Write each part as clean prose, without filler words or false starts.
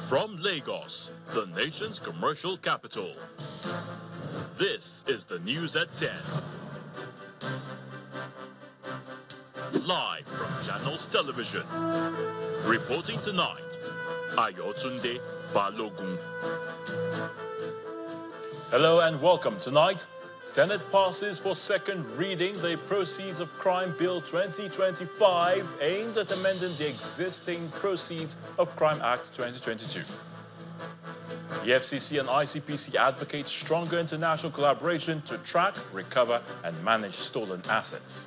From Lagos, the nation's commercial capital, this is the news at 10. Live from Channels Television. Reporting tonight, Ayotunde Balogun. Hello and welcome. Tonight, Senate passes for second reading the Proceeds of Crime Bill 2025 aimed at amending the existing Proceeds of Crime Act 2022. The FCC and ICPC advocate stronger international collaboration to track, recover and manage stolen assets.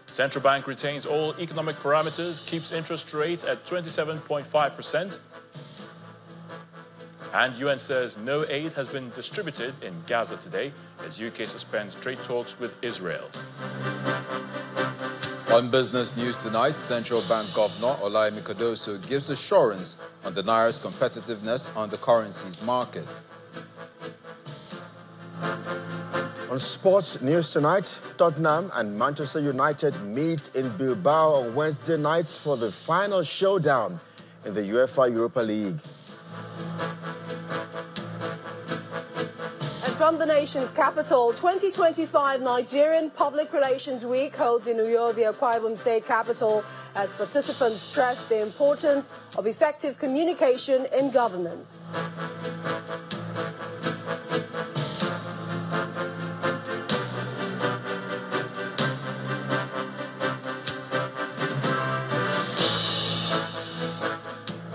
Central Bank retains all economic parameters, keeps interest rate at 27.5%. And UN says no aid has been distributed in Gaza today as UK suspends trade talks with Israel. On business news tonight, Central Bank Governor Olayemi Cardoso gives assurance on the Naira's competitiveness on the currencies market. On sports news tonight, Tottenham and Manchester United meet in Bilbao on Wednesday night for the final showdown in the UEFA Europa League. From the nation's capital, 2025 Nigerian Public Relations Week holds in Uyo, the Akwa Ibom State capital, as participants stress the importance of effective communication in governance.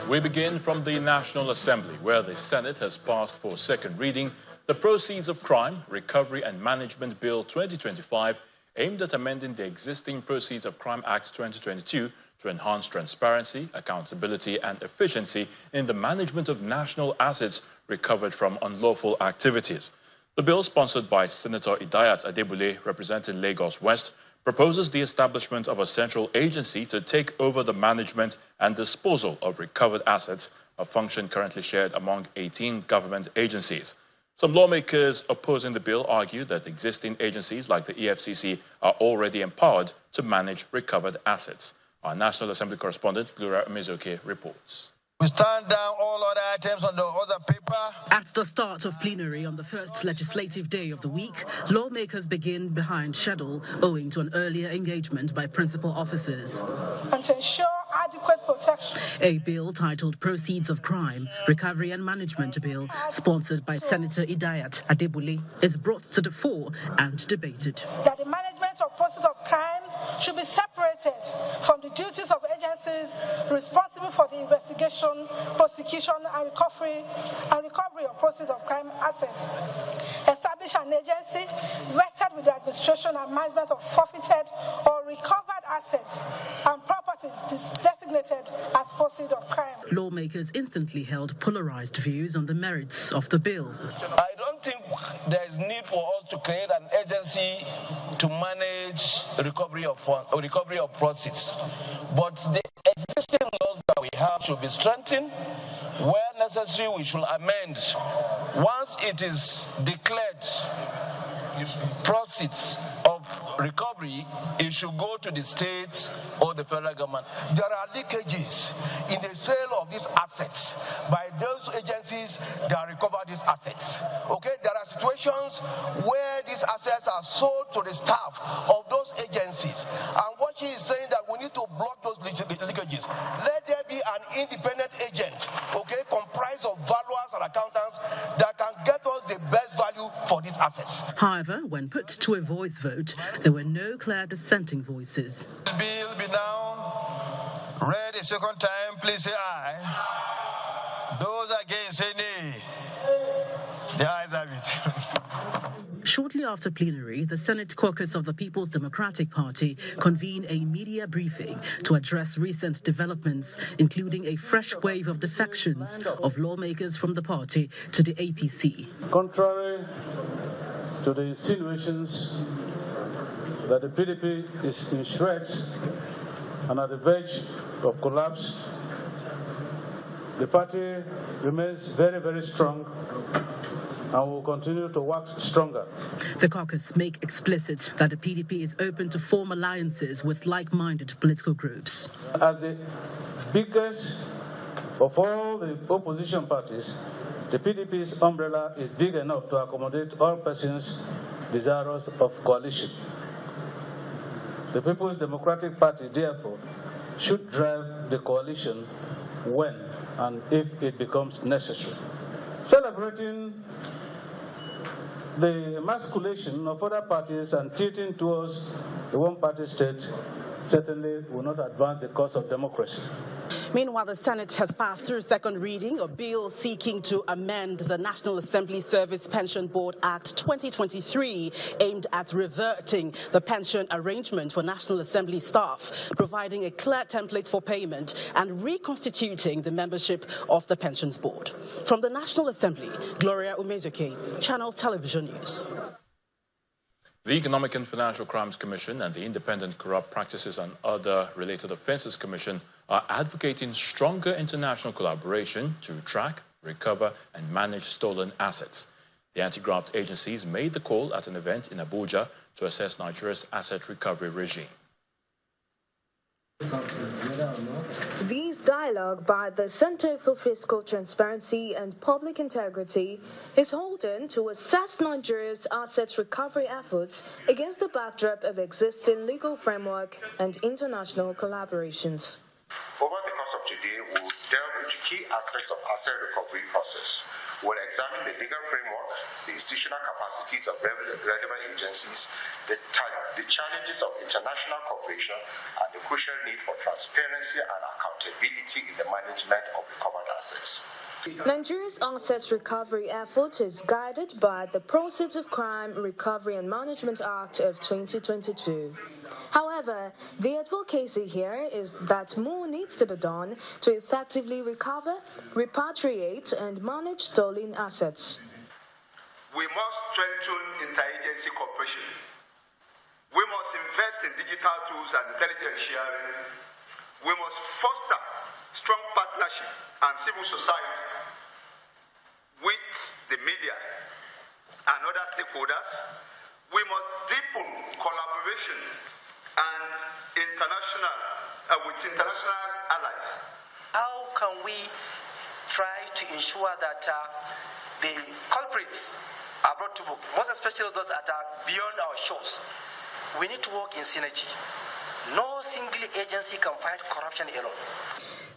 We begin from the National Assembly, where the Senate has passed for second reading the Proceeds of Crime, Recovery and Management Bill 2025, aimed at amending the existing Proceeds of Crime Act 2022 to enhance transparency, accountability and efficiency in the management of national assets recovered from unlawful activities. The bill, sponsored by Senator Idayat Adebule, representing Lagos West, proposes the establishment of a central agency to take over the management and disposal of recovered assets, a function currently shared among 18 government agencies. Some lawmakers opposing the bill argue that existing agencies like the EFCC are already empowered to manage recovered assets. Our National Assembly correspondent, Gloria Mizoke, reports. We stand down all other items on the other paper. At the start of plenary on the first legislative day of the week, lawmakers begin behind schedule owing to an earlier engagement by principal officers. And to ensure adequate protection. A bill titled Proceeds of Crime, Recovery and Management Bill, sponsored by Senator Idayat Adebule, is brought to the fore and debated. That the management of proceeds of crime should be separated from the duties of agencies responsible for the investigation, prosecution and recovery of proceeds of crime assets. Establish an agency vested with the administration and management of forfeited or recovered assets and properties designated as proceeds of crime. Lawmakers instantly held polarized views on the merits of the bill. I don't think there is need for us to create an agency to manage recovery of proceeds. But the existing laws that we have should be strengthened. Where necessary, we should amend. Once it is declared proceeds of recovery, it should go to the states or the federal government. There are leakages in the sale of these assets by those agencies that recover these assets. Okay, there are situations where these assets are sold to the staff of those agencies. And what she is saying that we need to block those leakages. Let there be an independent agent, okay, comprised of valuers and accountants that can get us the best value for these assets. However, when put to a voice vote, there were no clear dissenting voices. This bill be now read a second time. Please say aye. Those against say nay. The ayes have it. Shortly after plenary, the Senate caucus of the People's Democratic Party convened a media briefing to address recent developments, including a fresh wave of defections of lawmakers from the party to the APC. Contrary to the insinuations that the PDP is in shreds and at the verge of collapse, the party remains very, very strong and will continue to work stronger. The caucus make explicit that the PDP is open to form alliances with like-minded political groups. As the biggest Of all the opposition parties, the PDP's umbrella is big enough to accommodate all persons desirous of coalition. The People's Democratic Party, therefore, should drive the coalition when and if it becomes necessary. Celebrating the emasculation of other parties and tilting towards the one-party state certainly will not advance the cause of democracy. Meanwhile, the Senate has passed through second reading a bill seeking to amend the National Assembly Service Pension Board Act 2023, aimed at reverting the pension arrangement for National Assembly staff, providing a clear template for payment and reconstituting the membership of the Pensions Board. From the National Assembly, Gloria Umezuke, Channels Television News. The Economic and Financial Crimes Commission and the Independent Corrupt Practices and Other Related Offences Commission are advocating stronger international collaboration to track, recover, and manage stolen assets. The anti-graft agencies made the call at an event in Abuja to assess Nigeria's asset recovery regime. This dialogue by the Center for Fiscal Transparency and Public Integrity is holding to assess Nigeria's assets recovery efforts against the backdrop of existing legal framework and international collaborations. Over the course of today, we will delve into key aspects of asset recovery process. We'll examine the legal framework, the institutional capacities of relevant agencies, the challenges of international cooperation, and the crucial need for transparency and accountability in the management of recovered assets. Nigeria's assets recovery effort is guided by the Proceeds of Crime Recovery and Management Act of 2022. However, the advocacy here is that more needs to be done to effectively recover, repatriate, and manage stolen assets. We must strengthen interagency cooperation. We must invest in digital tools and intelligence sharing. We must foster strong partnership and civil society with the media and other stakeholders. We must deepen collaboration and with international allies. How can we try to ensure that the culprits are brought to book, most especially those that are beyond our shores? We need to work in synergy. No single agency can fight corruption alone.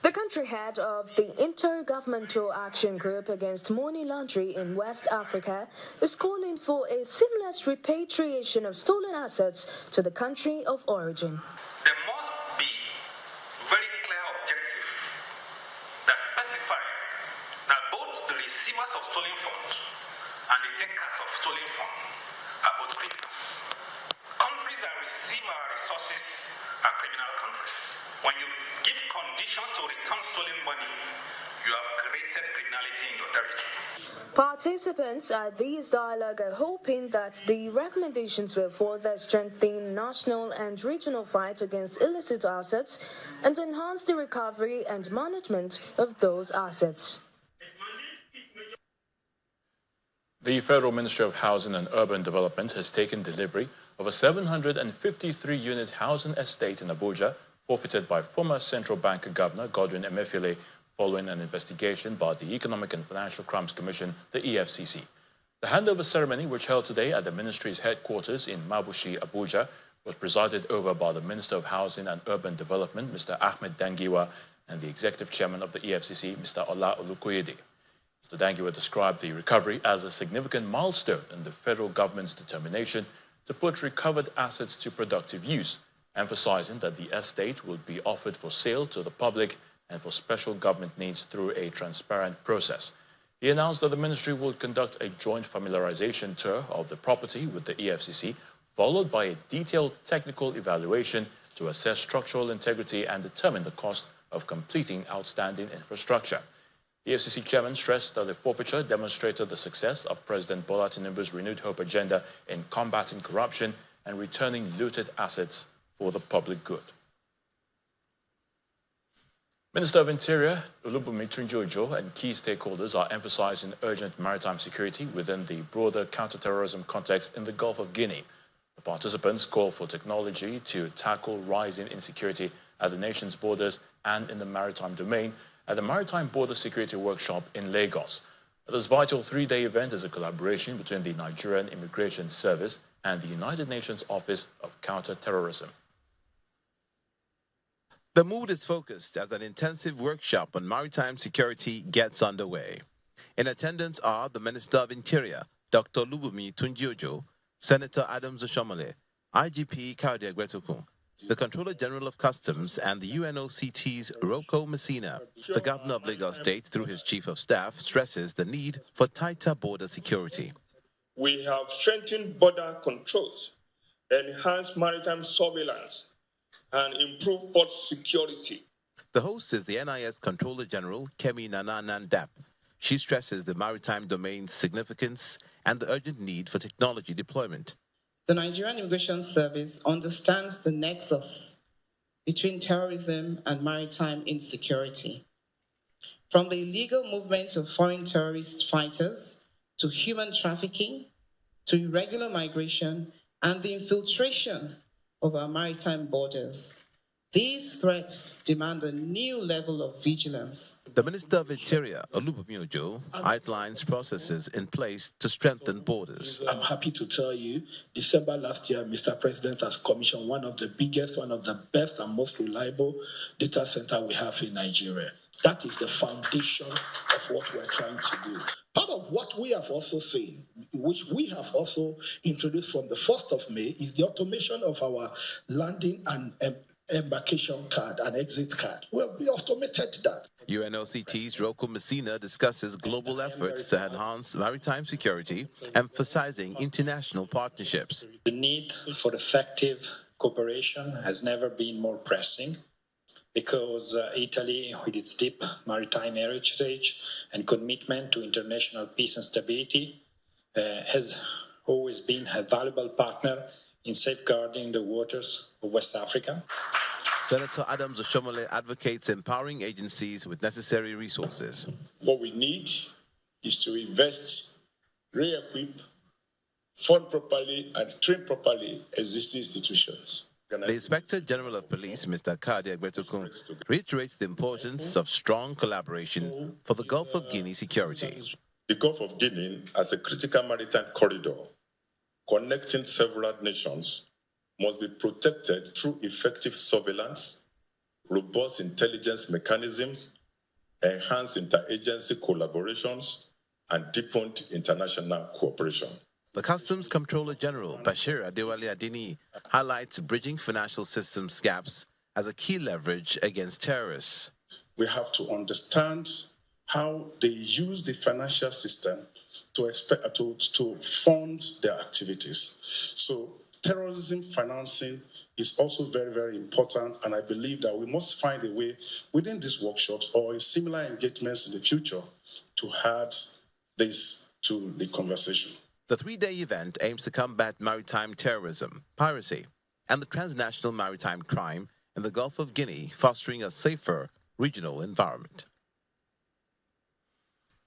The country head of the Intergovernmental Action Group Against Money Laundering in West Africa is calling for a seamless repatriation of stolen assets to the country of origin. There must be very clear objective that specify that both the receivers of stolen funds and the takers of stolen funds are both criminals. Countries that receive our resources are criminal countries. When you give conditions to return stolen money, you have created criminality in your territory. Participants at this dialogue are hoping that the recommendations will further strengthen national and regional fight against illicit assets and enhance the recovery and management of those assets. The Federal Ministry of Housing and Urban Development has taken delivery of a 753-unit housing estate in Abuja, forfeited by former Central Bank Governor Godwin Emefiele following an investigation by the Economic and Financial Crimes Commission, the EFCC. The handover ceremony, which held today at the ministry's headquarters in Mabushi, Abuja, was presided over by the Minister of Housing and Urban Development, Mr. Ahmed Dangiwa, and the Executive Chairman of the EFCC, Mr. Ola Olukoyede. Mr. Dangiwa described the recovery as a significant milestone in the federal government's determination to put recovered assets to productive use, emphasizing that the estate will be offered for sale to the public and for special government needs through a transparent process. He announced that the ministry will conduct a joint familiarization tour of the property with the EFCC, followed by a detailed technical evaluation to assess structural integrity and determine the cost of completing outstanding infrastructure. The EFCC chairman stressed that the forfeiture demonstrated the success of President Bola Tinubu's renewed hope agenda in combating corruption and returning looted assets for the public good. Minister of Interior Olubunmi Tunji-Ojo and key stakeholders are emphasizing urgent maritime security within the broader counterterrorism context in the Gulf of Guinea. The participants call for technology to tackle rising insecurity at the nation's borders and in the maritime domain, at the Maritime Border Security Workshop in Lagos. This vital three-day event is a collaboration between the Nigerian Immigration Service and the United Nations Office of Counter-Terrorism. The mood is focused as an intensive workshop on maritime security gets underway. In attendance are the Minister of Interior, Dr. Lubumi Tunjiojo, Senator Adams Oshomole, IGP Kayode Egbetokun, the Controller General of Customs, and the UNOCT's Rocco Messina. The Governor of Lagos State, through his Chief of Staff, stresses the need for tighter border security. We have strengthened border controls, enhanced maritime surveillance, and improved port security. The host is the NIS Controller General, Kemi Nana Nandap. She stresses the maritime domain's significance and the urgent need for technology deployment. The Nigerian Immigration Service understands the nexus between terrorism and maritime insecurity. From the illegal movement of foreign terrorist fighters to human trafficking, to irregular migration, and the infiltration of our maritime borders. These threats demand a new level of vigilance. The Minister of Interior, Olubumi Ojo, outlines processes in place to strengthen borders. I'm happy to tell you, December last year, Mr. President has commissioned one of the biggest, one of the best and most reliable data center we have in Nigeria. That is the foundation of what we're trying to do. Part of what we have also seen, which we have also introduced from the 1st of May, is the automation of our landing and embarkation card and exit card. Well, we automated that. UNOCT's Rocco Messina discusses global efforts to enhance maritime security, emphasizing international partnerships. The need for effective cooperation has never been more pressing, because Italy, with its deep maritime heritage and commitment to international peace and stability, has always been a valuable partner in safeguarding the waters of West Africa. Senator Adams Oshomole advocates empowering agencies with necessary resources. What we need is to invest, re-equip, fund properly, and train properly existing institutions. The Inspector General of Police, Mr. Kayode Egbetokun, reiterates the importance of strong collaboration for the Gulf of Guinea security. The Gulf of Guinea, as a critical maritime corridor connecting several nations, must be protected through effective surveillance, robust intelligence mechanisms, enhanced interagency collaborations, and deepened international cooperation. The Customs Comptroller General, Bashir Adewale Adini, highlights bridging financial systems gaps as a key leverage against terrorists. We have to understand how they use the financial system to fund their activities. So terrorism financing is also very, very important, and I believe that we must find a way within these workshops or similar engagements in the future to add this to the conversation. The three-day event aims to combat maritime terrorism, piracy, and the transnational maritime crime in the Gulf of Guinea, fostering a safer regional environment.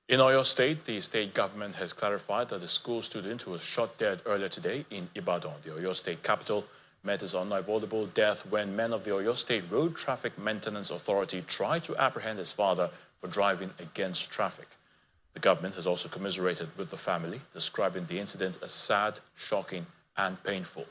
In Oyo State, the state government has clarified that the school student who was shot dead earlier today in Ibadan, the Oyo State capital, met his unavoidable death when men of the Oyo State Road Traffic Maintenance Authority tried to apprehend his father for driving against traffic. The government has also commiserated with the family, describing the incident as sad, shocking, and painful.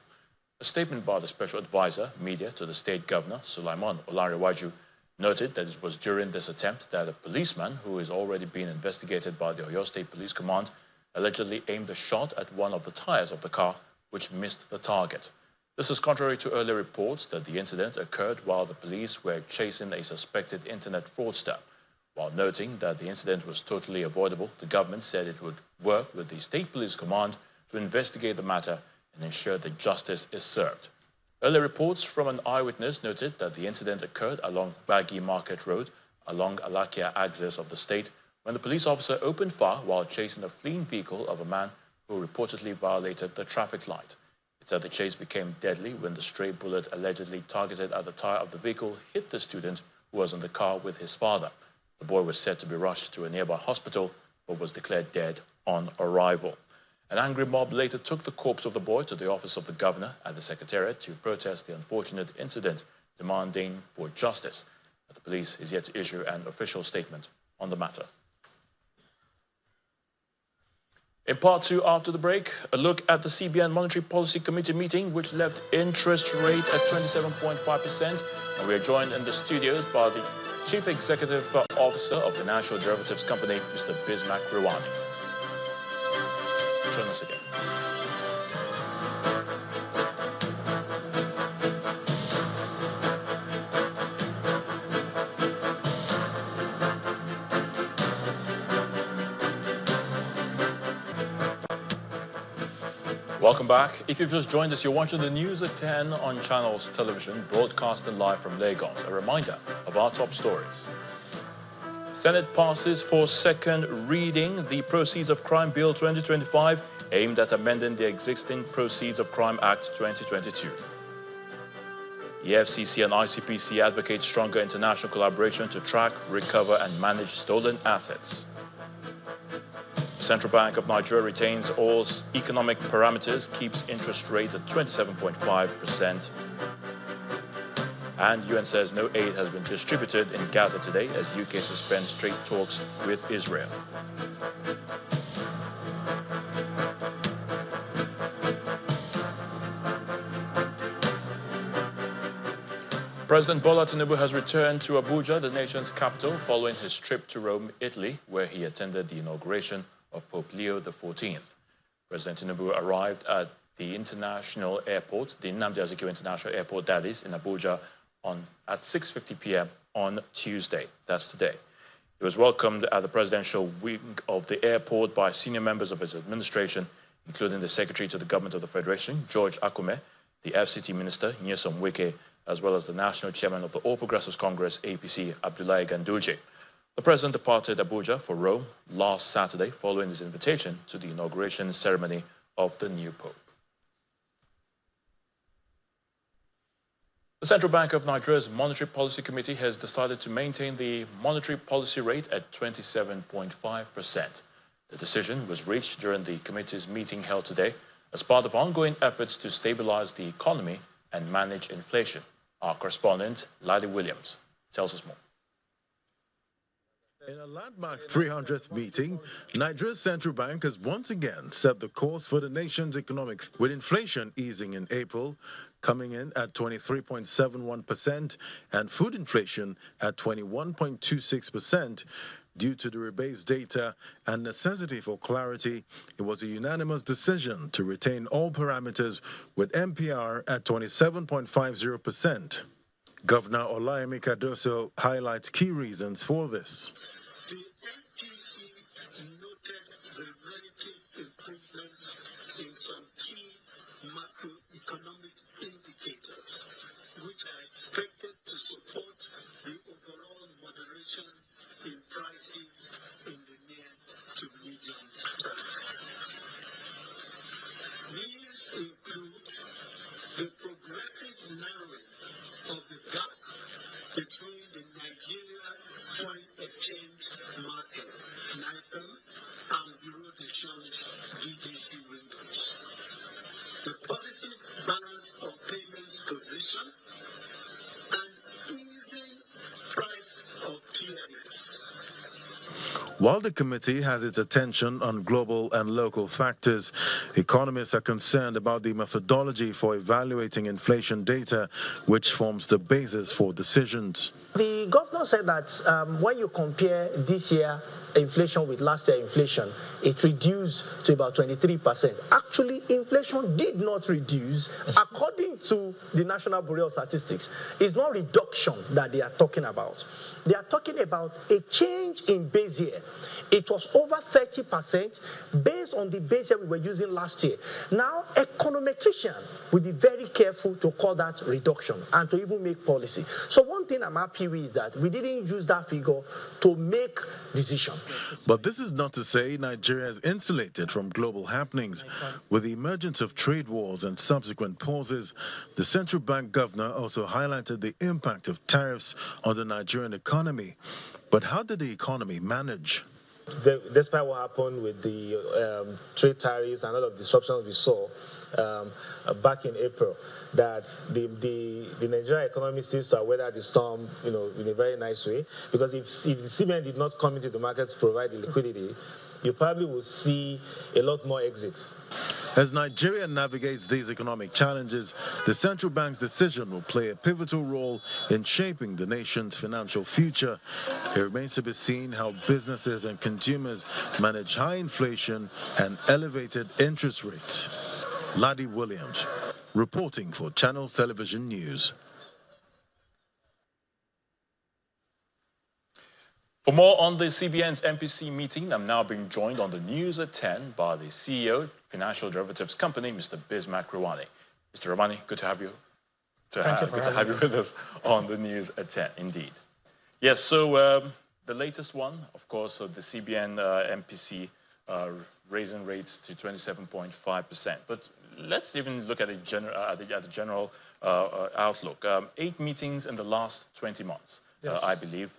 A statement by the Special Advisor, Media, to the State Governor, Sulaiman Olarewaju, noted that it was during this attempt that a policeman, who is already being investigated by the Oyo State Police Command, allegedly aimed a shot at one of the tires of the car, which missed the target. This is contrary to earlier reports that the incident occurred while the police were chasing a suspected internet fraudster. While noting that the incident was totally avoidable, the government said it would work with the State Police Command to investigate the matter and ensure that justice is served. Earlier reports from an eyewitness noted that the incident occurred along Baggy Market Road, along Alakia axis of the state, when the police officer opened fire while chasing a fleeing vehicle of a man who reportedly violated the traffic light. It said the chase became deadly when the stray bullet allegedly targeted at the tire of the vehicle hit the student who was in the car with his father. The boy was said to be rushed to a nearby hospital, but was declared dead on arrival. An angry mob later took the corpse of the boy to the office of the governor at the Secretariat to protest the unfortunate incident, demanding for justice. The police is yet to issue an official statement on the matter. In part two, after the break, a look at the CBN Monetary Policy Committee meeting, which left interest rate at 27.5%. And we are joined in the studios by the Chief Executive Officer of the National Derivatives Company, Mr. Bismack Rewani. Join us again. Welcome back. If you've just joined us, you're watching the news at 10 on Channels Television, broadcasting live from Lagos. A reminder of our top stories. Senate passes for second reading the Proceeds of Crime Bill 2025, aimed at amending the existing Proceeds of Crime Act 2022. EFCC and ICPC advocate stronger international collaboration to track, recover, and manage stolen assets. The Central Bank of Nigeria retains all economic parameters, keeps interest rate at 27.5%. And UN says no aid has been distributed in Gaza today as UK suspends trade talks with Israel. President Bola Tinubu has returned to Abuja, the nation's capital, following his trip to Rome, Italy, where he attended the inauguration of Pope Leo XIV. President Tinubu arrived at the international airport, the Nnamdi Azikiwe International Airport, that is, in Abuja, at 6:50 p.m. on Tuesday. That's today. He was welcomed at the presidential wing of the airport by senior members of his administration, including the Secretary to the Government of the Federation, George Akume, the FCT Minister, Nyesom Wike, as well as the National Chairman of the All Progressives Congress, APC, Abdullahi Ganduje. The president departed Abuja for Rome last Saturday following his invitation to the inauguration ceremony of the new pope. The Central Bank of Nigeria's Monetary Policy Committee has decided to maintain the monetary policy rate at 27.5%. The decision was reached during the committee's meeting held today as part of ongoing efforts to stabilize the economy and manage inflation. Our correspondent, Ladi Williams, tells us more. In a landmark 300th meeting, Nigeria's central bank has once again set the course for the nation's economic, with inflation easing in April, coming in at 23.71%, and food inflation at 21.26%. Due to the rebased data and necessity for clarity, it was a unanimous decision to retain all parameters with MPR at 27.50%. Governor Olayemi Cardoso highlights key reasons for this. The NPC noted the relative improvements in some key macroeconomic indicators, which are expected to support the overall moderation in prices in the near to medium term. These include the progressive narrowing of the gap between the Nigeria Foreign Exchange Market, NIFM, and Bureau de Change, BDC windows, the positive balance of payments position, and easing price of PMS. While the committee has its attention on global and local factors, economists are concerned about the methodology for evaluating inflation data, which forms the basis for decisions. The governor said that when you compare this year inflation with last year inflation, it reduced to about 23%. Actually, inflation did not reduce. According to the National Bureau of Statistics, it's not reduction that they are talking about. They are talking about a change in base year. It was over 30% based on the base year we were using last year. Now, econometricians will be very careful to call that reduction and to even make policy. So one thing I'm happy with is that we didn't use that figure to make decisions. But this is not to say Nigeria is insulated from global happenings. With the emergence of trade wars and subsequent pauses, the central bank governor also highlighted the impact of tariffs on the Nigerian economy. But how did the economy manage? Despite what happened with the trade tariffs and all of the disruptions we saw, back in April, that the Nigerian economy seems to have weathered the storm, in a very nice way. Because if the CBN did not come into the market to provide the liquidity, you probably will see a lot more exits. As Nigeria navigates these economic challenges, the central bank's decision will play a pivotal role in shaping the nation's financial future. It remains to be seen how businesses and consumers manage high inflation and elevated interest rates. Laddie Williams, reporting for Channels Television News. For more on the CBN's MPC meeting, I'm now being joined on the news at 10 by the CEO, Financial Derivatives Company, Mr. Bismack Rawani. Mr. Rawani, good to have you. Good to have you with us on the news at 10, indeed. Yes, so the latest one, of course, the CBN MPC raising rates to 27.5%. But let's even look at the general outlook. 8 meetings in the last 20 months, yes. I believe.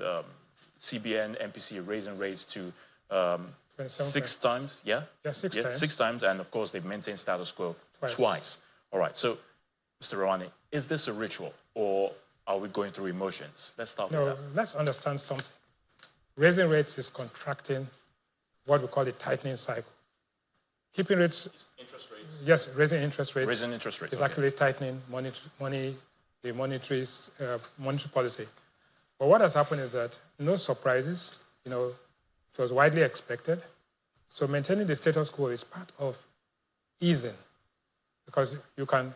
CBN, MPC raising rates to 6 times, yeah? Yeah, 6 times. 6 times, and of course they've maintained status quo twice. All right, so Mr. Rawani, is this a ritual or are we going through emotions? Let's start with that. Let's understand something. Raising rates is contracting what we call the tightening cycle. Keeping rates... Interest rates? Yes, raising interest rates. Raising interest rates. Is actually tightening the monetary policy. But what has happened is that no surprises, it was widely expected. So maintaining the status quo is part of easing, because you can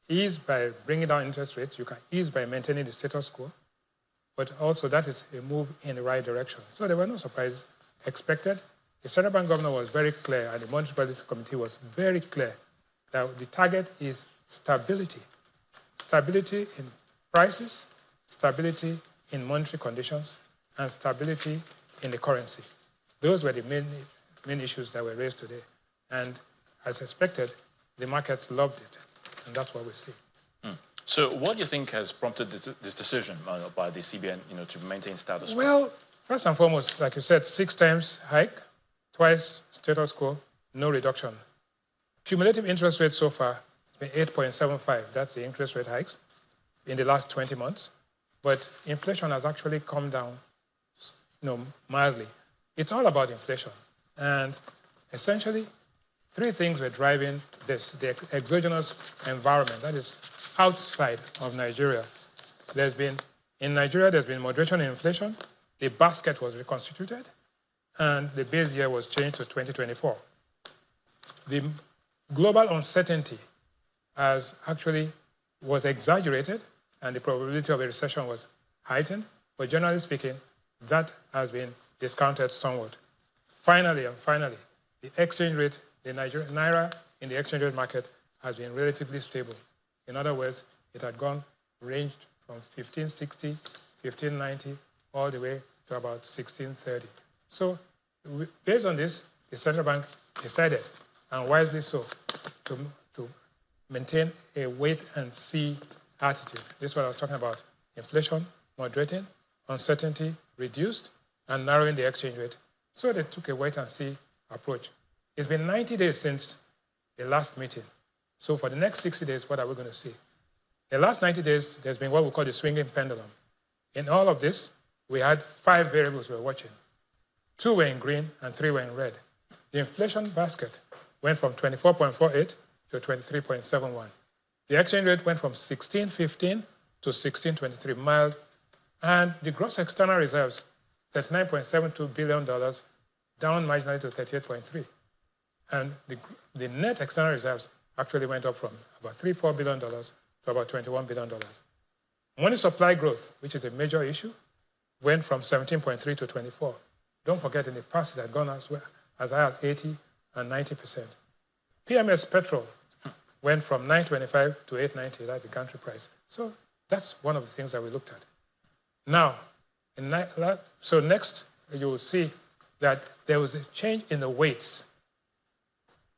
ease by bringing down interest rates, you can ease by maintaining the status quo, but also that is a move in the right direction. So there were no surprises expected. The central bank governor was very clear, and the Monetary Policy Committee was very clear that the target is stability. Stability in prices, stability in monetary conditions, and stability in the currency. Those were the main issues that were raised today. And as expected, the markets loved it. And that's what we see. So what do you think has prompted this decision by the CBN, to maintain status quo? Well, first and foremost, like you said, 6 times hike, twice status quo, no reduction. Cumulative interest rate so far has been 8.75. That's the interest rate hikes in the last 20 months. But inflation has actually come down, mildly. It's all about inflation. And essentially, 3 things were driving this: the exogenous environment, that is outside of Nigeria. In Nigeria, there's been moderation in inflation, the basket was reconstituted, and the base year was changed to 2024. The global uncertainty was exaggerated, and the probability of a recession was heightened, but generally speaking, that has been discounted somewhat. Finally, the exchange rate, the Naira in the exchange rate market has been relatively stable. In other words, it had ranged from 1560, 1590, all the way to about 1630. So, based on this, the central bank decided, and wisely so, to maintain a wait-and-see attitude. This is what I was talking about. Inflation moderating, uncertainty reduced, and narrowing the exchange rate. So they took a wait-and-see approach. It's been 90 days since the last meeting. So for the next 60 days, what are we going to see? The last 90 days, there's been what we call the swinging pendulum. In all of this, we had 5 variables we were watching. 2 were in green and 3 were in red. The inflation basket went from 24.48 to 23.71. The exchange rate went from 16.15 to 16.23, mild. And the gross external reserves, $39.72 billion, down marginally to 38.3. And the net external reserves actually went up from about $3.4 billion to about $21 billion. Money supply growth, which is a major issue, went from 17.3 to 24. Don't forget, in the past, it had gone as high as 80 and 90%. PMS petrol went from 925 to 890, that's the country price. So that's one of the things that we looked at. Now, so next, you will see that there was a change in the weights.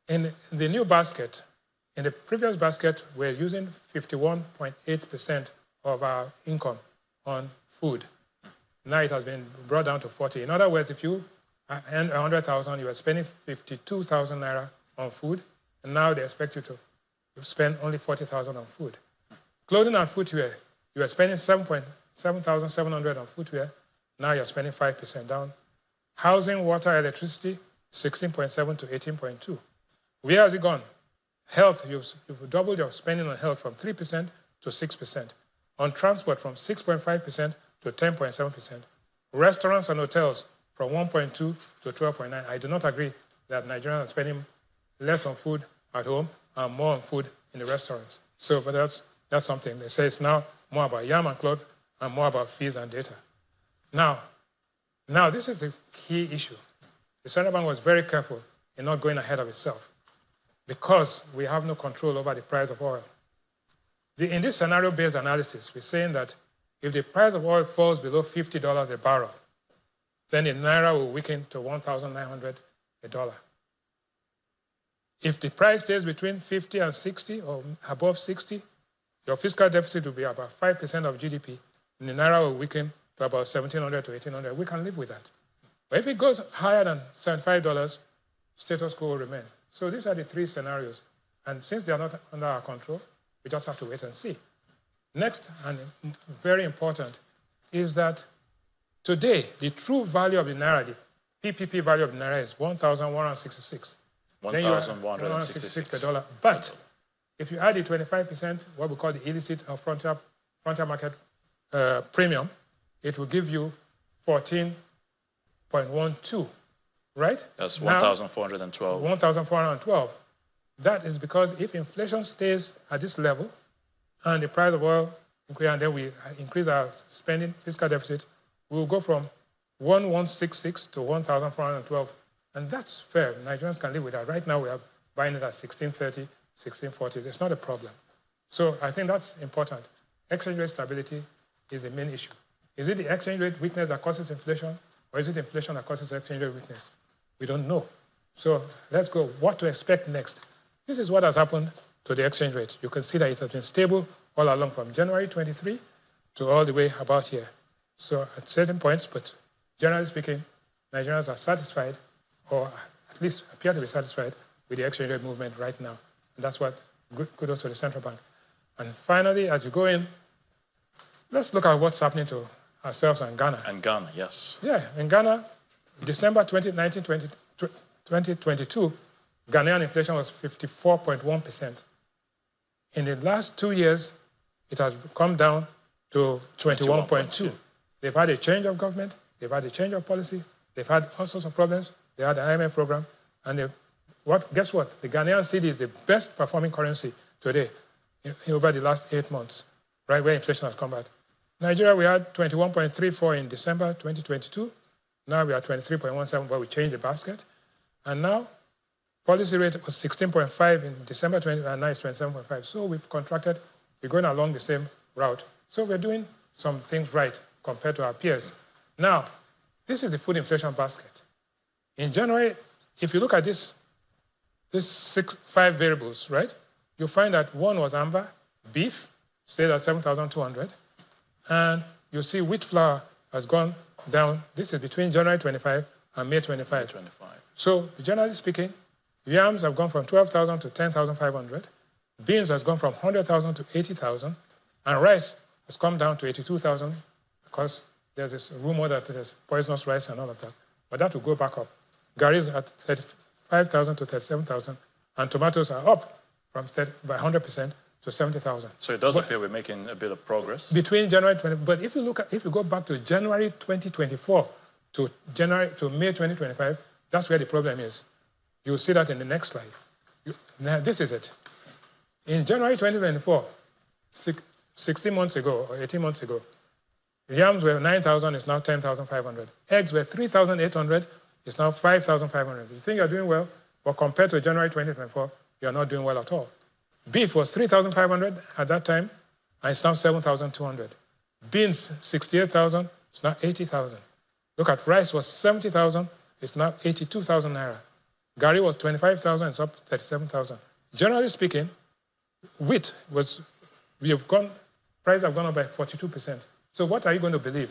In the new basket, in the previous basket, we're using 51.8% of our income on food. Now it has been brought down to 40. In other words, if you earn 100,000, you are spending 52,000 naira on food, and now they expect you to you spend only 40,000 on food. Clothing and footwear, you were spending 7,700 on footwear. Now you're spending 5% down. Housing, water, electricity, 16.7 to 18.2. Where has it gone? Health, you've doubled your spending on health from 3% to 6%. On transport, from 6.5% to 10.7%. Restaurants and hotels, from 1.2 to 12.9. I do not agree that Nigerians are spending less on food at home and more on food in the restaurants. So, but that's something. They say it's now more about yam and cloth and more about fees and data. Now, this is the key issue. The central bank was very careful in not going ahead of itself because we have no control over the price of oil. In this scenario-based analysis, we're saying that if the price of oil falls below $50 a barrel, then the naira will weaken to 1,900 a dollar. If the price stays between 50 and 60 or above 60, your fiscal deficit will be about 5% of GDP, and the naira will weaken to about 1,700 to 1,800. We can live with that. But if it goes higher than $75, status quo will remain. So these are the three scenarios. And since they are not under our control, we just have to wait and see. Next, and very important, is that today, the true value of the naira, the PPP value of the naira is 1,166. 1,166 per dollar. But if you add the 25%, what we call the illicit or frontier market premium, it will give you 14.12, right? That's 1,412. 1,412. That is because if inflation stays at this level and the price of oil increases, and then we increase our spending fiscal deficit, we will go from 1,166 to 1,412. And that's fair. Nigerians can live with that. Right now, we are buying it at 1630, 1640. It's not a problem. So I think that's important. Exchange rate stability is the main issue. Is it the exchange rate weakness that causes inflation, or is it inflation that causes exchange rate weakness? We don't know. So let's go. What to expect next? This is what has happened to the exchange rate. You can see that it has been stable all along from January 23 to all the way about here. So at certain points, but generally speaking, Nigerians are satisfied, or at least appear to be satisfied with the exchange rate movement right now. And that's what kudos to the central bank. And finally, as you go in, let's look at what's happening to ourselves and Ghana. And Ghana, yes. Yeah, in Ghana, December 2022, Ghanaian inflation was 54.1%. In the last 2 years, it has come down to 21.2. They've had a change of government. They've had a change of policy. They've had all sorts of problems. They had the IMF program. And guess what? The Ghanaian cedi is the best performing currency today over the last 8 months, right, where inflation has come back. Nigeria, we had 21.34 in December 2022. Now we are 23.17, but we changed the basket. And now, policy rate was 16.5 in December 20, and now it's 27.5. So we've contracted. We're going along the same route. So we're doing some things right compared to our peers. Now, this is the food inflation basket. In January, if you look at these 5 variables, right, you'll find that one was amber, beef stayed at 7,200, and you'll see wheat flour has gone down. This is between January 25 and May 25. So, generally speaking, yams have gone from 12,000 to 10,500, beans has gone from 100,000 to 80,000, and rice has come down to 82,000 because there's this rumor that there's poisonous rice and all of that. But that will go back up. Garri is at 35,000 to 37,000, and tomatoes are up from by 100% to 70,000. So it does appear we're making a bit of progress. Between January 20, but if you go back to January 2024 to May 2025, that's where the problem is. You'll see that in the next slide. Now, this is it. In January 2024, 16 months ago or 18 months ago, yams were 9,000, it's now 10,500. Eggs were 3,800, it's now 5,500. You think you're doing well, but compared to January 2024, you're not doing well at all. Beef was 3,500 at that time, and it's now 7,200. Beans, 68,000, it's now 80,000. Look at rice was 70,000, it's now 82,000 naira. Garri was 25,000, it's up 37,000. Generally speaking, wheat prices have gone up by 42%. So what are you going to believe?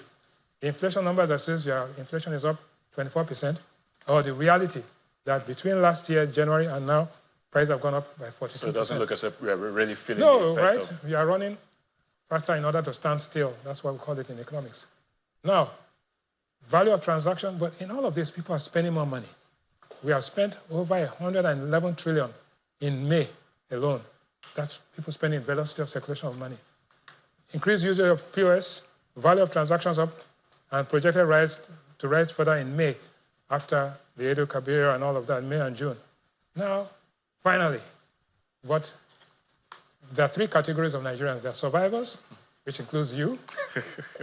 The inflation number that says your inflation is up 24%, or the reality that between last year, January, and now, Prices have gone up by 42%. So it doesn't look as if we are really feeling no, the effect right? We are running faster in order to stand still. That's what we call it in economics. Now, value of transaction, but in all of this, people are spending more money. We have spent over 111 trillion in May alone. That's people spending velocity of circulation of money. Increased usage of POS, value of transactions up, and projected rise further in May after the Eid al-Kabir and all of that, May and June. Now, finally, there are three categories of Nigerians. There are survivors, which includes you.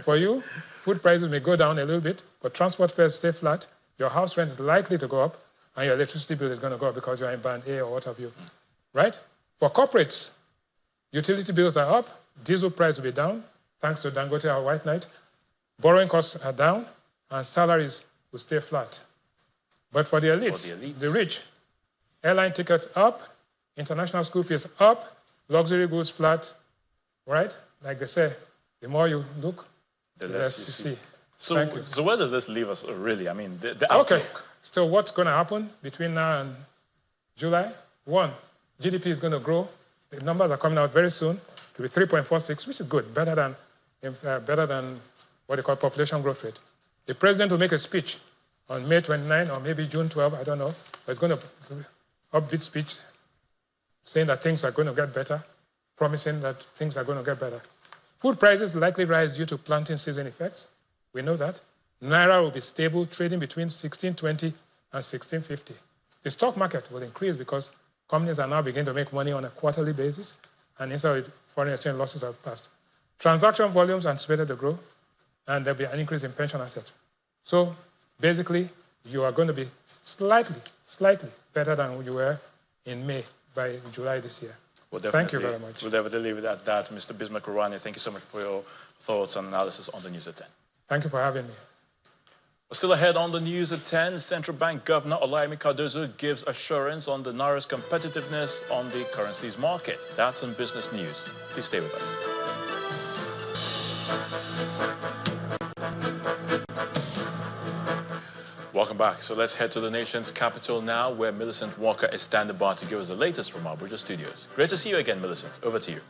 For you, food prices may go down a little bit, but transport fares stay flat. Your house rent is likely to go up, and your electricity bill is going to go up because you're in band A or what have you. Right? For corporates, utility bills are up, diesel price will be down, thanks to Dangote, our white knight. Borrowing costs are down, and salaries will stay flat. But for the elites, the rich, airline tickets up, international school fees up, luxury goods flat, right? Like they say, the more you look, the less you see. So where does this leave us, really? I mean, the okay, so what's going to happen between now and July? One, GDP is going to grow. The numbers are coming out very soon to be 3.46, which is good, better than what they call population growth rate. The president will make a speech on May 29 or maybe June 12, I don't know. But it's going to upbeat speech saying that things are going to get better, promising that things are going to get better. Food prices likely rise due to planting season effects. We know that. Naira will be stable, trading between 1620 and 1650. The stock market will increase because companies are now beginning to make money on a quarterly basis, and instead of foreign exchange losses have passed. Transaction volumes are anticipated to grow, and there'll be an increase in pension assets. So basically, you are going to be slightly better than you were in May by July this year. Well, thank you very much. We'll definitely leave it at that. Mr. Bismarck Orani, thank you so much for your thoughts and analysis on the News at 10. Thank you for having me. Still ahead on the News at 10, Central Bank Governor Olayemi Cardozo gives assurance on the Naira's competitiveness on the currencies market. That's on Business News. Please stay with us. Welcome back. So let's head to the nation's capital now, where Millicent Walker is standing by to give us the latest from our Abuja studios. Great to see you again, Millicent. Over to you.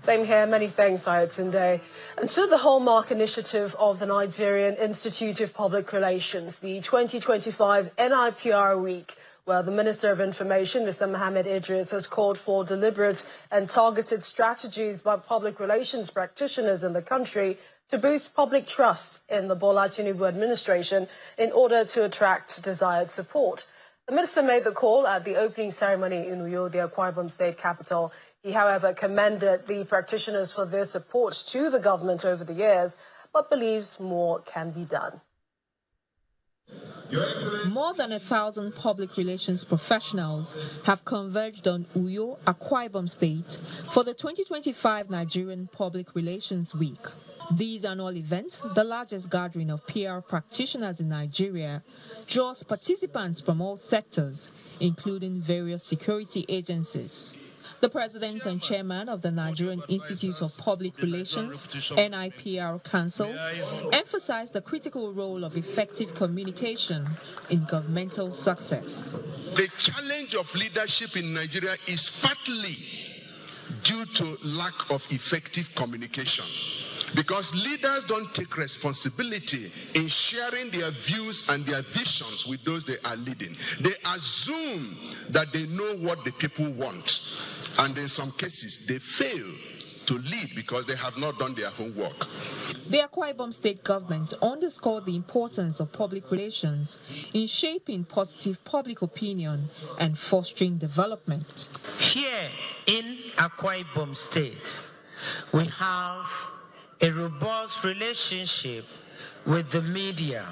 Same here. Many thanks, Ayotunde. And to the hallmark initiative of the Nigerian Institute of Public Relations, the 2025 NIPR Week, where the Minister of Information, Mr. Mohammed Idris, has called for deliberate and targeted strategies by public relations practitioners in the country to boost public trust in the Bola Tinubu administration in order to attract desired support. The minister made the call at the opening ceremony in Uyo, the Akwa Ibom state capital. He, however, commended the practitioners for their support to the government over the years, but believes more can be done. More than 1,000 public relations professionals have converged on Uyo, Akwa Ibom State for the 2025 Nigerian Public Relations Week. These annual events, the largest gathering of PR practitioners in Nigeria, draws participants from all sectors, including various security agencies. The president and chairman of the Nigerian Institute of Public Relations, NIPR Council, emphasized the critical role of effective communication in governmental success. The challenge of leadership in Nigeria is partly due to lack of effective communication, because leaders don't take responsibility in sharing their views and their visions with those they are leading. They assume that they know what the people want, and in some cases they fail to lead because they have not done their homework. The Akwa Ibom state government underscored the importance of public relations in shaping positive public opinion and fostering development. Here in Akwa Ibom state, we have a robust relationship with the media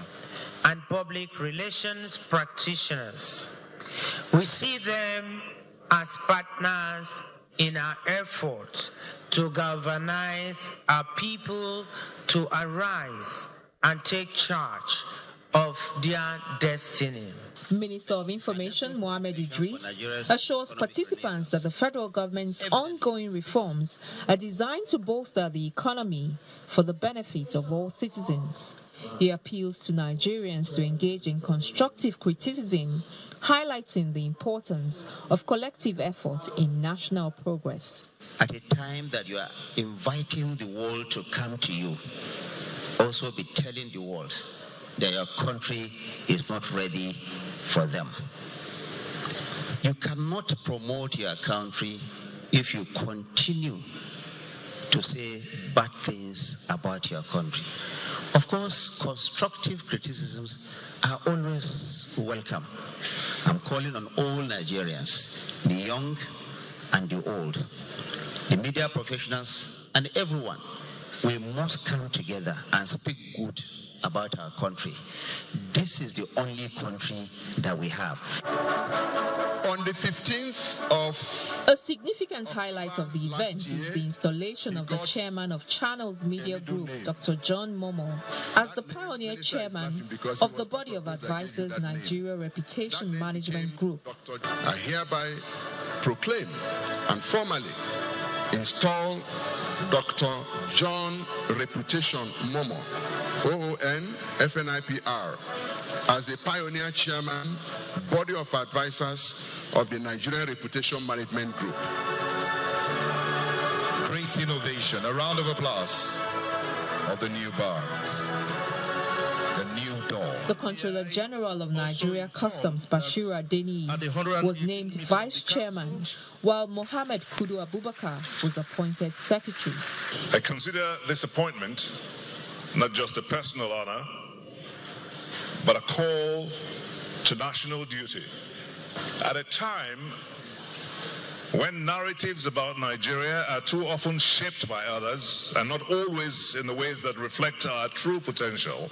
and public relations practitioners. We see them as partners in our effort to galvanize our people to arise and take charge of their destiny. Minister of Information Mohammed Idris assures participants that the federal government's ongoing reforms are designed to bolster the economy for the benefit of all citizens. He appeals to Nigerians to engage in constructive criticism, highlighting the importance of collective effort in national progress. At a time that you are inviting the world to come to you, also be telling the world that your country is not ready for them. You cannot promote your country if you continue to say bad things about your country. Of course, constructive criticisms are always welcome. I'm calling on all Nigerians, the young and the old, the media professionals and everyone. We must come together and speak good about our country. This is the only country that we have. On the 15th of... A significant highlight of the event is the installation of the chairman of Channels Media Group, Dr. John Momo, as the pioneer chairman of the body of advisors Nigeria Reputation Management Group. I hereby proclaim and formally install Dr. John Reputation Momo, OON, FNIPR, as the pioneer chairman, body of advisors of the Nigerian Reputation Management Group. Great innovation. A round of applause of the new barns. The new door. The Controller General of Nigeria Customs, Bashir Adeniyi, was named Vice Chairman, while Mohammed Kudu Abubakar was appointed Secretary. I consider this appointment not just a personal honor, but a call to national duty. At a time when narratives about Nigeria are too often shaped by others and not always in the ways that reflect our true potential,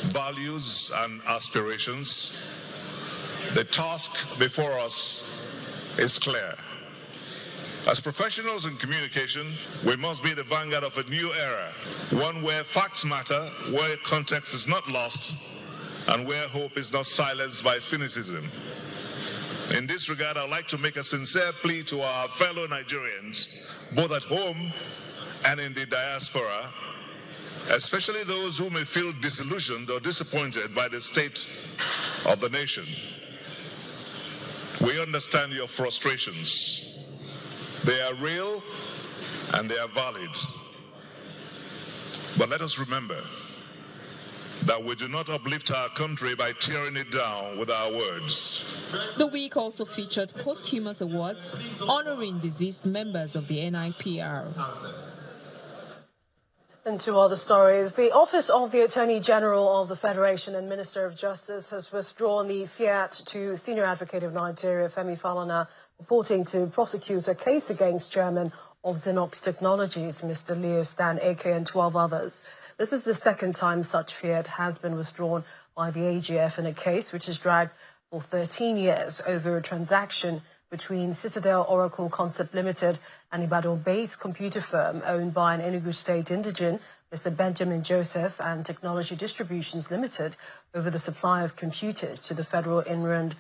values and aspirations, the task before us is clear. As professionals in communication, we must be the vanguard of a new era, one where facts matter, where context is not lost, and where hope is not silenced by cynicism. In this regard, I'd like to make a sincere plea to our fellow Nigerians, both at home and in the diaspora, especially those who may feel disillusioned or disappointed by the state of the nation. We understand your frustrations. They are real and they are valid. But let us remember that we do not uplift our country by tearing it down with our words. The week also featured posthumous awards honoring deceased members of the NIPR. And to other stories, the Office of the Attorney General of the Federation and Minister of Justice has withdrawn the fiat to Senior Advocate of Nigeria, Femi Falana, reporting to prosecute a case against Chairman of Xenox Technologies, Mr. Leo Stan Eke, and 12 others. This is the second time such fiat has been withdrawn by the AGF in a case which has dragged for 13 years over a transaction between Citadel Oracle Concept Limited and Ibadan-based computer firm owned by an Enugu State indigene, Mr. Benjamin Joseph, and Technology Distributions Limited over the supply of computers to the Federal Inland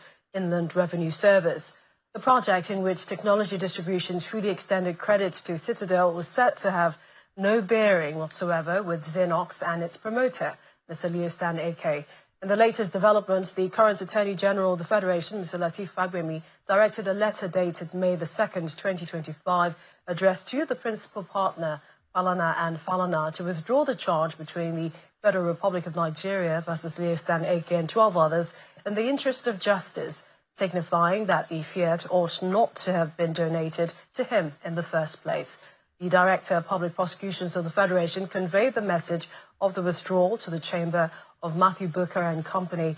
Revenue Service. The project, in which Technology Distributions fully extended credits to Citadel, was set to have no bearing whatsoever with Xenox and its promoter, Mr. Leo Stan Eke. In the latest developments, the current Attorney General of the Federation, Mr. Lateef Fagbemi, directed a letter dated May the 2nd, 2025, addressed to the principal partner, Falana and Falana, to withdraw the charge between the Federal Republic of Nigeria versus Leo Stan Eke and 12 others in the interest of justice, signifying that the fiat ought not to have been donated to him in the first place. The Director of Public Prosecutions of the Federation conveyed the message of the withdrawal to the Chamber of Matthew Booker and Company,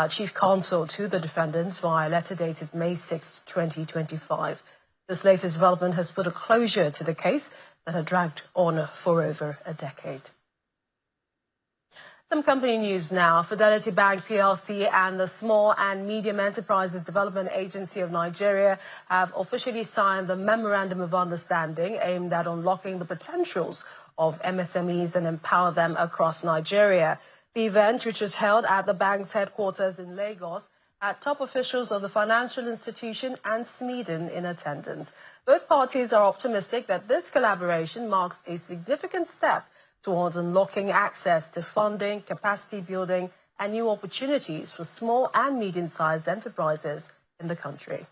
Chief Counsel to the defendants, via a letter dated May 6, 2025. This latest development has put a closure to the case that had dragged on for over a decade. Some company news now. Fidelity Bank PLC and the Small and Medium Enterprises Development Agency of Nigeria have officially signed the Memorandum of Understanding aimed at unlocking the potentials of MSMEs and empower them across Nigeria. The event, which was held at the bank's headquarters in Lagos, had top officials of the financial institution and SMEDN in attendance. Both parties are optimistic that this collaboration marks a significant step towards unlocking access to funding, capacity building, and new opportunities for small and medium-sized enterprises in the country.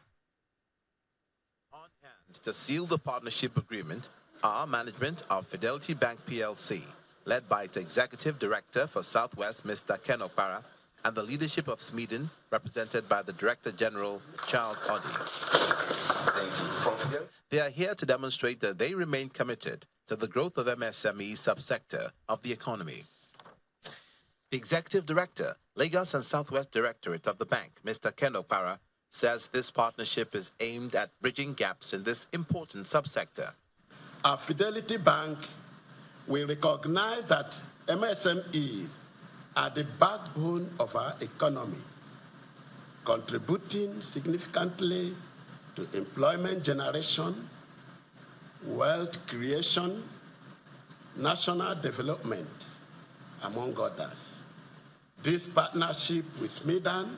On hand to seal the partnership agreement are management of Fidelity Bank PLC, led by its Executive Director for Southwest, Mr. Ken Okpara, and the leadership of SMEDN, represented by the Director General, Charles Oddy. They are here to demonstrate that they remain committed to the growth of MSME subsector of the economy. The Executive Director, Lagos and Southwest Directorate of the bank, Mr. Ken Okpara, says this partnership is aimed at bridging gaps in this important subsector. Our Fidelity Bank will recognize that MSMEs are the backbone of our economy, contributing significantly to employment generation, wealth creation, national development, among others. This partnership with SMEDN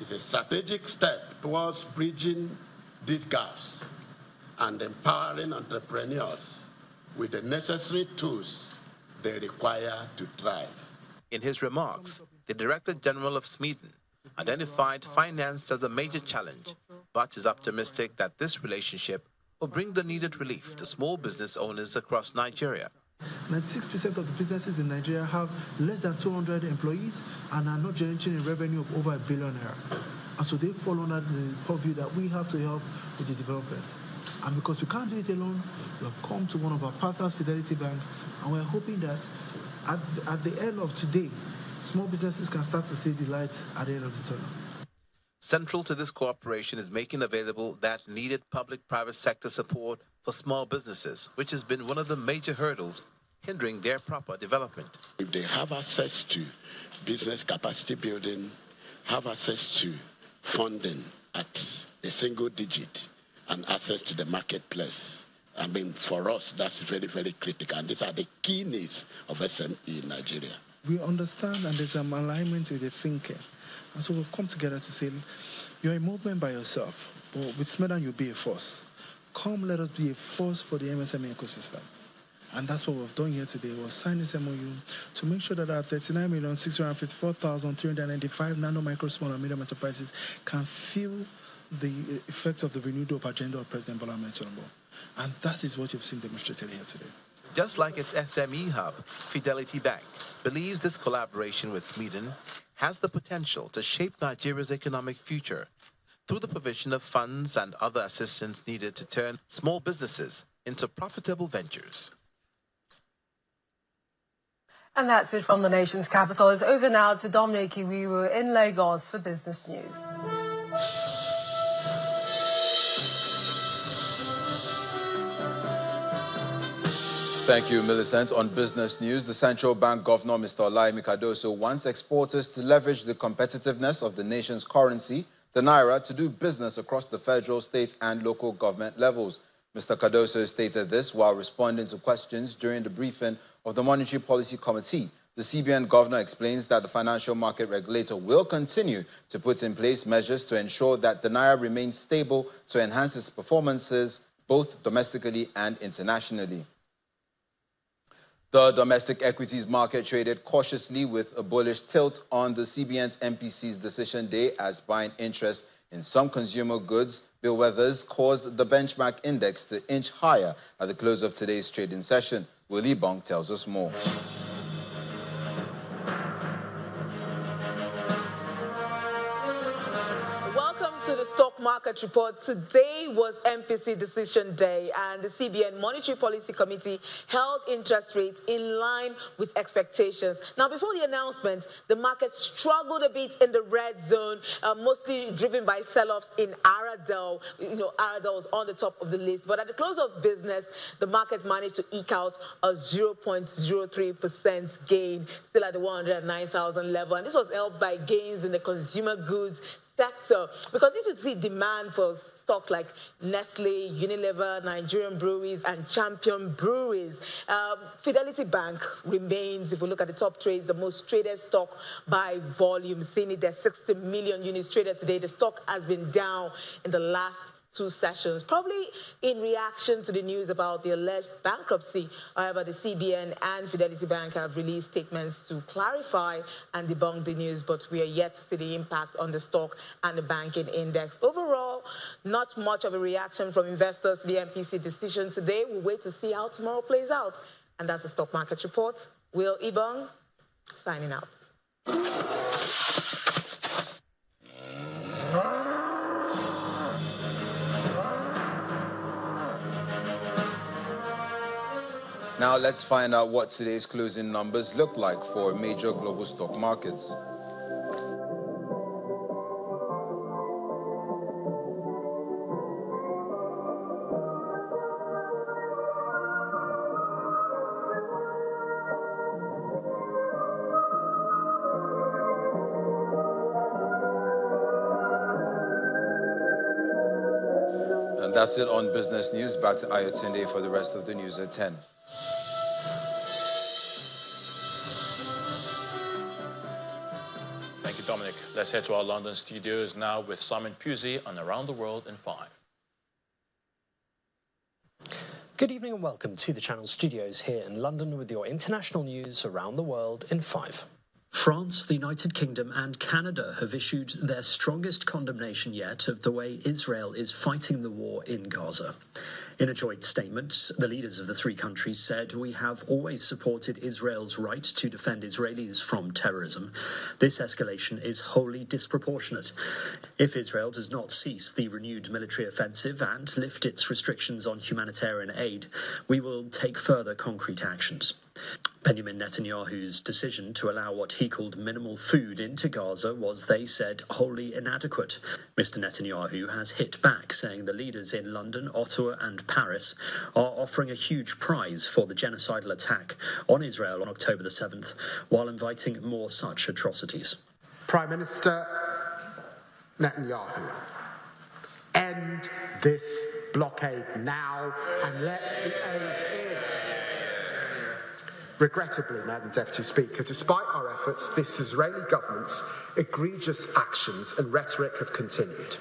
is a strategic step towards bridging these gaps and empowering entrepreneurs with the necessary tools they require to thrive. In his remarks, the Director General of SMEDN identified finance as a major challenge, but is optimistic that this relationship will bring the needed relief to small business owners across Nigeria. 96% of the businesses in Nigeria have less than 200 employees and are not generating a revenue of over £1 billion. And so they fall under the purview that we have to help with the development. And because we can't do it alone, we have come to one of our partners, Fidelity Bank, and we're hoping that at the end of today, small businesses can start to see the light at the end of the tunnel. Central to this cooperation is making available that needed public-private sector support for small businesses, which has been one of the major hurdles hindering their proper development. If they have access to business capacity building, have access to funding at a single digit, and access to the marketplace, I mean, for us, that's very, very critical. And these are the key needs of SME in Nigeria. We understand, and there's an alignment with the thinking. And so we've come together to say, you're a movement by yourself, but with SMEDN, you'll be a force. Come, let us be a force for the MSME ecosystem. And that's what we've done here today. We've signed this MOU to make sure that our 39,654,395 nano, micro, small, and medium enterprises can feel the effect of the renewed hope agenda of President Bola Ahmed Tinubu. And that is what you've seen demonstrated here today. Just like its SME hub, Fidelity Bank believes this collaboration with SMEDN has the potential to shape Nigeria's economic future through the provision of funds and other assistance needed to turn small businesses into profitable ventures. And that's it from the nation's capital. It's over now to Dominic Iwiwu in Lagos for business news. Thank you, Millicent. On business news, the Central Bank Governor, Mr. Olaimi Cardoso, wants exporters to leverage the competitiveness of the nation's currency, the Naira, to do business across the federal, state, and local government levels. Mr. Cardoso stated this while responding to questions during the briefing of the Monetary Policy Committee. The CBN governor explains that the financial market regulator will continue to put in place measures to ensure that the Naira remains stable to enhance its performances both domestically and internationally. The domestic equities market traded cautiously with a bullish tilt on the CBN's MPC's decision day as buying interest in some consumer goods bellwethers caused the benchmark index to inch higher at the close of today's trading session. Willie Bong tells us more. Stock market report. Today was MPC decision day, and the CBN Monetary Policy Committee held interest rates in line with expectations. Now, before the announcement, the market struggled a bit in the red zone, mostly driven by sell-offs in Aradel. Aradel was on the top of the list, but at the close of business, the market managed to eke out a 0.03% gain, still at the 109,000 level, and this was helped by gains in the consumer goods sector? Because you should see demand for stocks like Nestle, Unilever, Nigerian Breweries, and Champion Breweries. Fidelity Bank remains, if we look at the top trades, the most traded stock by volume. Seeing it, there's 60 million units traded today. The stock has been down in the last 2 sessions, probably in reaction to the news about the alleged bankruptcy. However, the CBN and Fidelity Bank have released statements to clarify and debunk the news, but we are yet to see the impact on the stock and the banking index. Overall, not much of a reaction from investors to the MPC decision today. We'll wait to see how tomorrow plays out. And that's the stock market report. Will Ibong signing out. Now let's find out what today's closing numbers look like for major global stock markets. And that's it on business news. Back to Ayotunde for the rest of the news at 10. Thank you, Dominic. Let's head to our London studios now with Simon Pusey on Around the World in 5. Good evening and welcome to the Channel studios here in London with your international news around the world in 5. France, the United Kingdom and Canada have issued their strongest condemnation yet of the way Israel is fighting the war in Gaza. In a joint statement, the leaders of the 3 countries said, "We have always supported Israel's right to defend Israelis from terrorism. This escalation is wholly disproportionate. If Israel does not cease the renewed military offensive and lift its restrictions on humanitarian aid, we will take further concrete actions." Benjamin Netanyahu's decision to allow what he called minimal food into Gaza was, they said, wholly inadequate. Mr. Netanyahu has hit back, saying the leaders in London, Ottawa and Paris are offering a huge prize for the genocidal attack on Israel on October the 7th, while inviting more such atrocities. Prime Minister Netanyahu, end this blockade now and let the aid in. Regrettably, Madam Deputy Speaker, despite our efforts, this Israeli government's egregious actions and rhetoric have continued.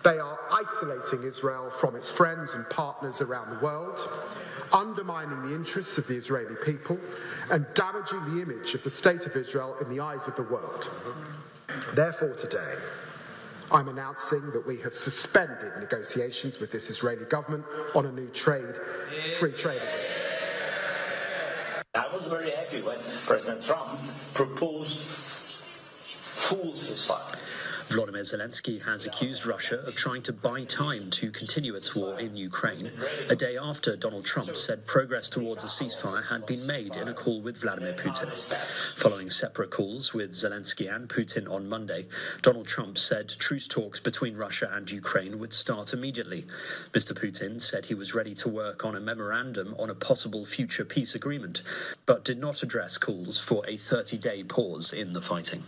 They are isolating Israel from its friends and partners around the world, undermining the interests of the Israeli people, and damaging the image of the State of Israel in the eyes of the world. Therefore, today, I'm announcing that we have suspended negotiations with this Israeli government on a new free trade agreement. I was very happy when President Trump proposed full ceasefire. Volodymyr Zelensky has accused Russia of trying to buy time to continue its war in Ukraine, a day after Donald Trump said progress towards a ceasefire had been made in a call with Vladimir Putin. Following separate calls with Zelensky and Putin on Monday, Donald Trump said truce talks between Russia and Ukraine would start immediately. Mr. Putin said he was ready to work on a memorandum on a possible future peace agreement, but did not address calls for a 30-day pause in the fighting.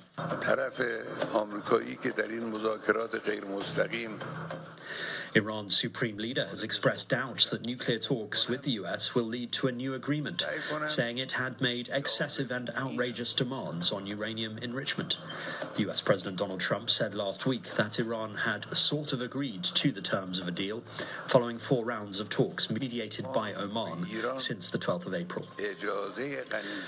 Iran's supreme leader has expressed doubt that nuclear talks with the US will lead to a new agreement, saying it had made excessive and outrageous demands on uranium enrichment. The US President Donald Trump said last week that Iran had sort of agreed to the terms of a deal following 4 rounds of talks mediated by Oman since the 12th of April.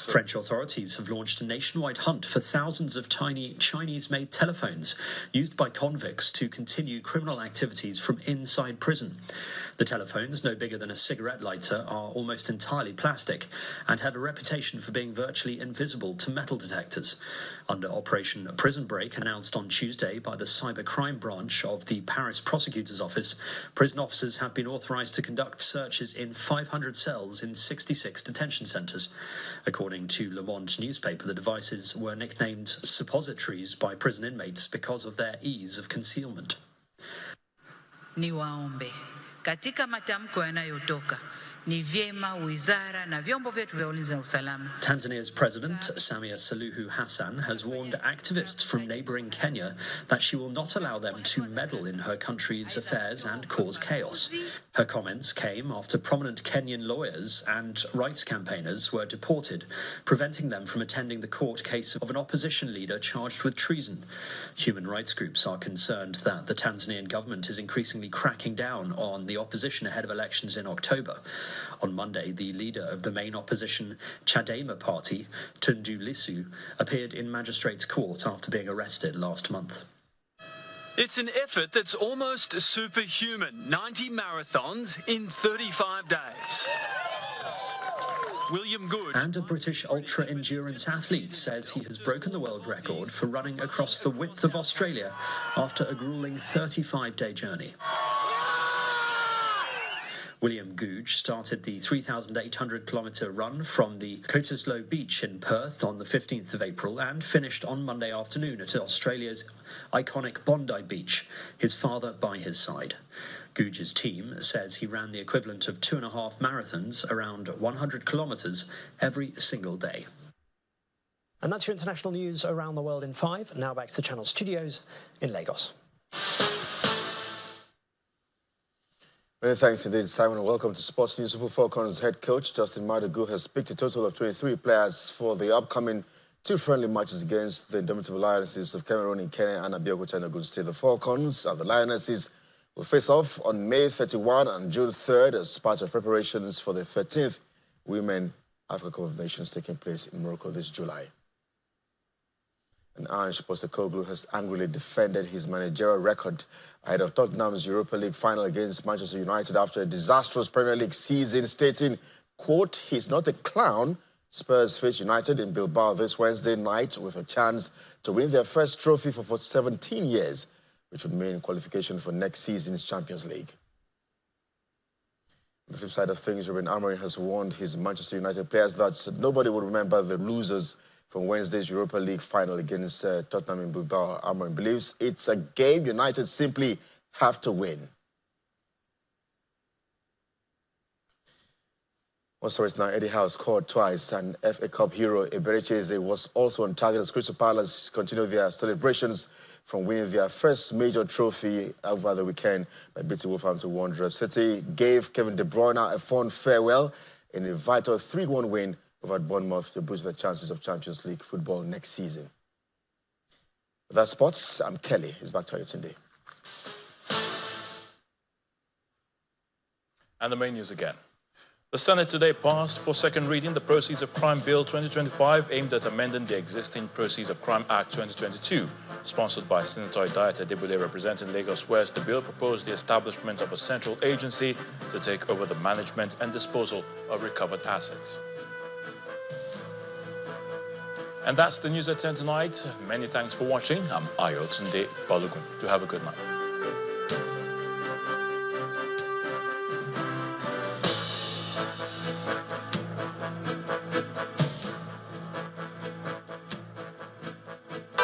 French authorities have launched a nationwide hunt for thousands of tiny Chinese-made telephones used by convicts to continue criminal activities from inside prison. The telephones, no bigger than a cigarette lighter, are almost entirely plastic and have a reputation for being virtually invisible to metal detectors. Under Operation Prison Break, announced on Tuesday by the cybercrime branch of the Paris Prosecutor's Office, prison officers have been authorized to conduct searches in 500 cells in 66 detention centers. According to Le Monde newspaper, the devices were nicknamed suppositories by prison inmates because of their ease of concealment. Niwaombe katika matamko yanayotoka ni vyema wizara na vyombo vyetu vya ulinzi na usalama. Tanzania's President, Samia Suluhu Hassan, has warned activists from neighboring Kenya that she will not allow them to meddle in her country's affairs and cause chaos. Her comments came after prominent Kenyan lawyers and rights campaigners were deported, preventing them from attending the court case of an opposition leader charged with treason. Human rights groups are concerned that the Tanzanian government is increasingly cracking down on the opposition ahead of elections in October. On Monday, the leader of the main opposition Chadema party, Tundu Lissu, appeared in magistrates' court after being arrested last month. It's an effort that's almost superhuman. 90 marathons in 35 days. William Good. And a British ultra-endurance athlete says he has broken the world record for running across the width of Australia after a grueling 35-day journey. William Googe started the 3,800-kilometre run from the Cottesloe Beach in Perth on the 15th of April and finished on Monday afternoon at Australia's iconic Bondi Beach, his father by his side. Googe's team says he ran the equivalent of 2.5 marathons, around 100 kilometres, every single day. And that's your international news around the world in 5. Now back to the Channel studios in Lagos. Many thanks indeed, Simon, and welcome to Sports News. Super Falcons head coach Justin Madugu has picked a total of 23 players for the upcoming 2 friendly matches against the indomitable Lionesses of Cameroon in Kenya and Abiyakuta in Ogun State. The Falcons and the Lionesses will face off on May 31 and June 3rd as part of preparations for the 13th Women Africa Cup of Nations taking place in Morocco this July. And Ange Postecoglou has angrily defended his managerial record ahead of Tottenham's Europa League final against Manchester United after a disastrous Premier League season, stating, quote, "He's not a clown." Spurs face United in Bilbao this Wednesday night with a chance to win their first trophy for 17 years, which would mean qualification for next season's Champions League. On the flip side of things, Ruben Amorim has warned his Manchester United players that nobody will remember the losers from Wednesday's Europa League final against Tottenham in Bilbao. Amorim believes it's a game United simply have to win. One story is now Eddie Howe scored twice, and FA Cup hero Eberechieze was also on target as Crystal Palace continued their celebrations from winning their first major trophy over the weekend by beating Wolverhampton Wanderers. City gave Kevin De Bruyne a fond farewell in a vital 3-1 win over Bournemouth to boost their chances of Champions League football next season. With that sports, I'm Kelly. It's back to you, Tunde. And the main news again. The Senate today passed for second reading the Proceeds of Crime Bill 2025 aimed at amending the existing Proceeds of Crime Act 2022. Sponsored by Senator Idayat Adebule representing Lagos West, the bill proposed the establishment of a central agency to take over the management and disposal of recovered assets. And that's the news at 10 tonight. Many thanks for watching. I'm Ayo Tunde Balogun. Do have a good night.